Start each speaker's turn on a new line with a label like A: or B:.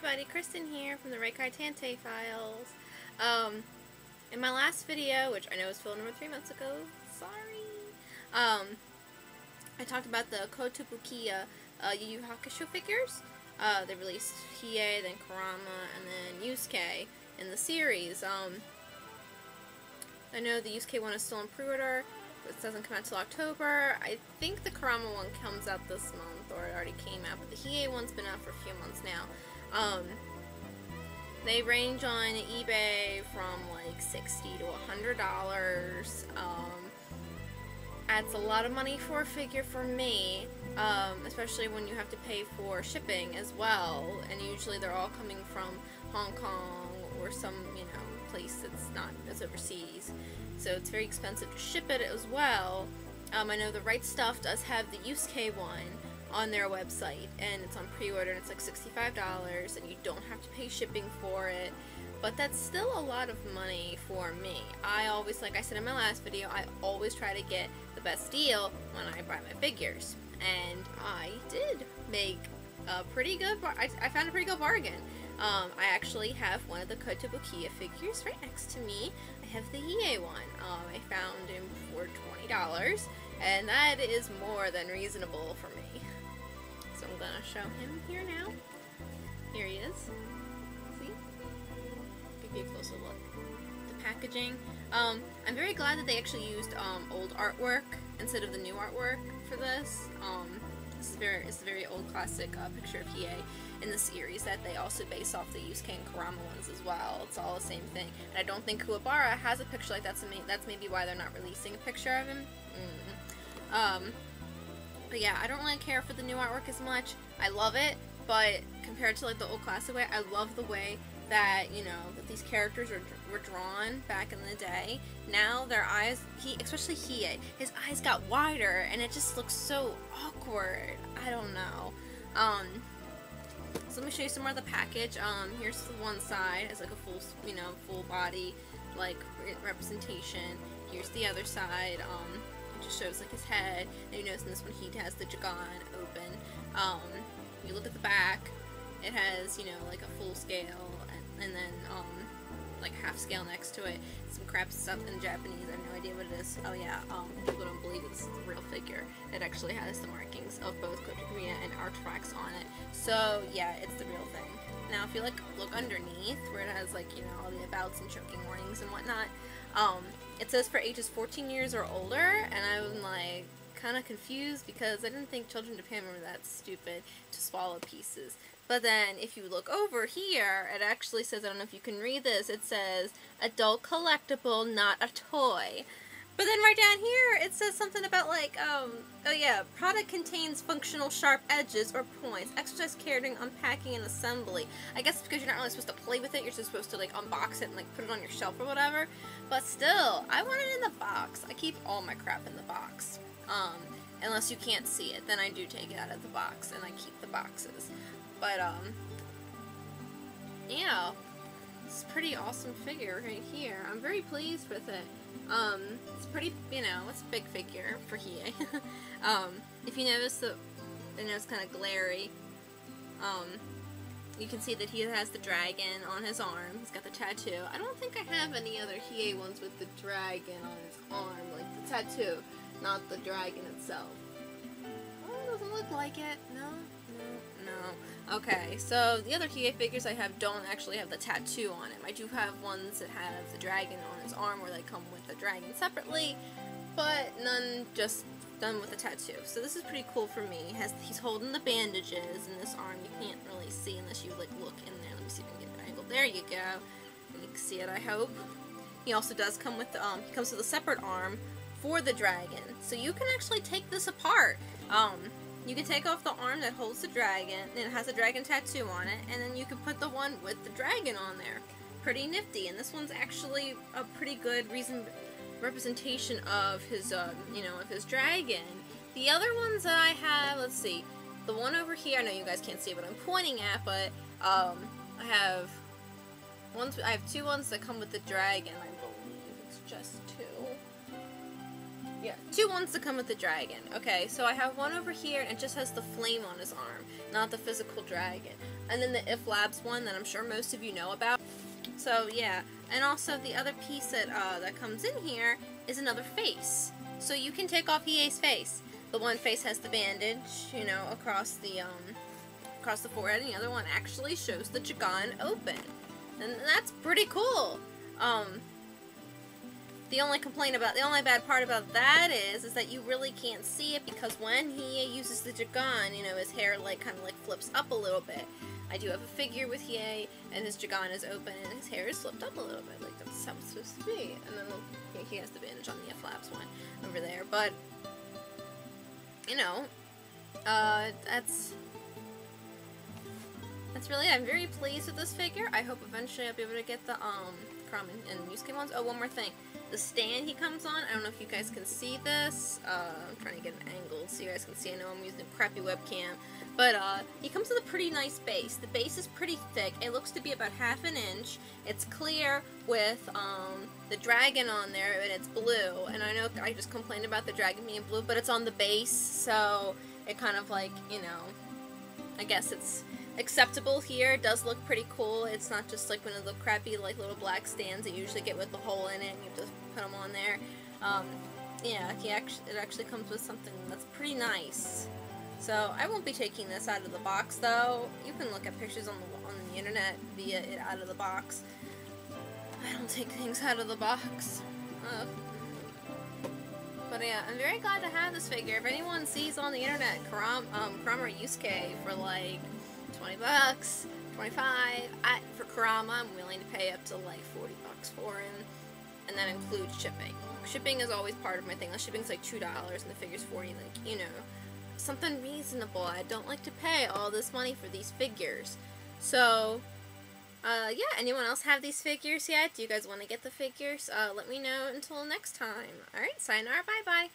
A: everybody, Kristen here from the Reikai Tante Files. In my last video, which I know was filmed over 3 months ago, sorry, I talked about the Kotobukiya Yu Yu Hakusho figures. They released Hiei, then Kurama, and then Yusuke in the series. I know the Yusuke one is still in pre-order. It doesn't come out till October. I think the Kurama one comes out this month, or it already came out, but the Hiei one's been out for a few months now. They range on eBay from like $60 to $100. Adds a lot of money for a figure for me, especially when you have to pay for shipping as well, and usually they're all coming from Hong Kong or some, place that's overseas, so it's very expensive to ship it as well. I know the Right Stuff does have the Yusuke one on their website, and it's on pre-order, and it's like $65, and you don't have to pay shipping for it, but that's still a lot of money for me. I always, like I said in my last video, I always try to get the best deal when I buy my figures, and I did make a pretty good, I found a pretty good bargain. I actually have one of the Kotobukiya figures right next to me. I have the Hiei one. I found him for $20, and that is more than reasonable for me. So I'm gonna show him here now. Here he is. See? Give you a closer look. The packaging. I'm very glad that they actually used old artwork instead of the new artwork for this. It's a very old classic picture of Hiei in the series that they also base off the Yusuke and Kurama ones as well. It's all the same thing. And I don't think Kuwabara has a picture like that, so that's maybe why they're not releasing a picture of him. But yeah, I don't really care for the new artwork as much. I love it, but compared to like the old classic way, I love the way that, that these characters were drawn back in the day. Now their eyes, especially Hiei, his eyes got wider, and it just looks so awkward. I don't know. So let me show you some more of the package. Here's the one side, it's like a full, full body, like, representation. Here's the other side, it just shows, like, his head, and you notice in this one he has the Jagan open. You look at the back, it has, like a full scale, and then, like half scale next to it. Some crap stuff in Japanese, I have no idea what it is. Oh yeah, people don't believe this is the real figure. It actually has the markings of both Kotobukiya and Artifacts on it. So yeah, it's the real thing. Now if you look underneath, where it has like, all the abouts and choking warnings and whatnot, it says for ages 14 years or older, and I'm like, kind of confused because I didn't think children in Japan were that stupid to swallow pieces. But then if you look over here, it actually says, I don't know if you can read this, it says adult collectible, not a toy. But then right down here it says something about like, oh yeah, product contains functional sharp edges or points. Exercise care during unpacking and assembly. I guess it's because you're not really supposed to play with it, you're just supposed to like unbox it and like put it on your shelf or whatever. But still, I want it in the box. I keep all my crap in the box. Unless you can't see it, then I do take it out of the box and I keep the boxes. But, yeah, it's a pretty awesome figure right here. I'm very pleased with it. It's pretty, it's a big figure for Hiei. If you notice it's kind of glary, you can see that he has the dragon on his arm. He's got the tattoo. I don't think I have any other Hiei ones with the dragon on his arm, like the tattoo, not the dragon itself. Oh, it doesn't look like it. No. Okay, so the other Hiei figures I have don't actually have the tattoo on him. I do have ones that have the dragon on his arm where they come with the dragon separately, but none just done with the tattoo. So this is pretty cool for me. He's holding the bandages in this arm. You can't really see unless you like look in there. Let me see if I can get an angle. There you go. You can see it, I hope. He also does come with he comes with a separate arm for the dragon. So you can actually take this apart. You can take off the arm that holds the dragon, and it has a dragon tattoo on it, and then you can put the one with the dragon on there. Pretty nifty, and this one's actually a pretty good representation of his, of his dragon. The other ones that I have, let's see, the one over here, I know you guys can't see what I'm pointing at, but, I have two ones that come with the dragon, I believe. It's just two. Yeah, two ones that come with the dragon. Okay, so I have one over here, and it just has the flame on his arm. not the physical dragon. And then the If Labs one that I'm sure most of you know about. So yeah, and also the other piece that that comes in here is another face. So you can take off Hiei's face. The one face has the bandage, you know, across the forehead, and the other one actually shows the Chigan open. And that's pretty cool. The only bad part about that is that you really can't see it, because when he uses the Chigan, you know, his hair like kind of like flips up a little bit. I do have a figure with Hiei, and his Chigan is open, and his hair is flipped up a little bit, like that's how it's supposed to be. And then he has the bandage on the F-Labs one over there, but you know, that's really, I'm very pleased with this figure. I hope eventually I'll be able to get the Kurama and Yusuke ones. Oh, one more thing. The stand he comes on, I don't know if you guys can see this. I'm trying to get an angle so you guys can see. I know I'm using a crappy webcam. But he comes with a pretty nice base. The base is pretty thick. It looks to be about ½ an inch. It's clear with the dragon on there, and it's blue. And I know I just complained about the dragon being blue, but it's on the base, so it kind of like, you know, I guess it's acceptable here. It does look pretty cool. It's not just like one of the crappy like little black stands that you usually get with the hole in it and you just put them on there. Yeah, it actually comes with something that's pretty nice. So I won't be taking this out of the box though. You can look at pictures on the internet via it out of the box. I don't take things out of the box. But yeah, I'm very glad to have this figure. If anyone sees on the internet Kurama or Yusuke for like 20 bucks, 25, for Kurama, I'm willing to pay up to like 40 bucks for him, and that includes shipping. Shipping is always part of my thing. The shipping's like $2 and the figure's 40, like, you know, something reasonable. I don't like to pay all this money for these figures. So, yeah, anyone else have these figures yet? Do you guys want to get the figures? Let me know until next time. Alright, sayonara, bye-bye.